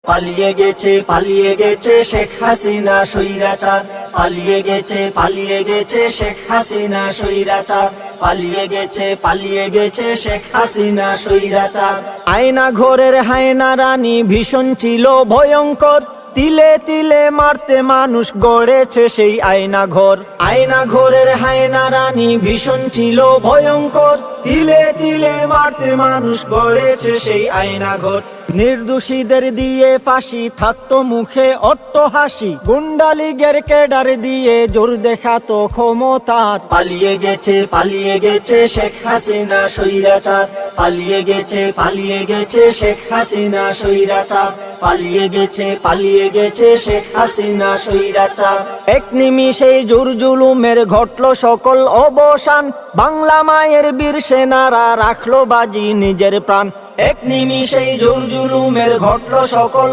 পালিয়ে গেছে শেখ হাসিনা স্বৈরাচার। পালিয়ে গেছে শেখ হাসিনা স্বৈরাচার। পালিয়ে গেছে শেখ হাসিনা স্বৈরাচার। আয়না ঘরের হায়না রানী ভীষণ ছিল ভয়ঙ্কর, তিলে তিলে মারতে মানুষ গড়েছে সেই আয়না ঘর। আয়না ঘরের হায়না রানী ভীষণ ছিল ভয়ঙ্কর, তিলে তিলে মারতে মানুষ গড়েছে সেই আয়না ঘর। নির্দোষীদের দিয়ে ফাঁসি, থাকতো মুখে অট্ট হাসি, গুন্ডা লীগের ক্যাডার দিয়ে জোর দেখাতো ক্ষমতার। পালিয়ে গেছে শেখ হাসিনা স্বৈরাচার। পালিয়ে গেছে শেখ হাসিনা স্বৈরাচার। পালিয়ে গেছে শেখ হাসিনা স্বৈরাচার। এক নিমিষেই জোর জুলুমের ঘটলো সকল অবসান, বাংলা মায়ের বীর সেনারা রাখলো বাজি নিজের প্রাণ। এক নিমিষেই জোর জুলুমের ঘটলো সকল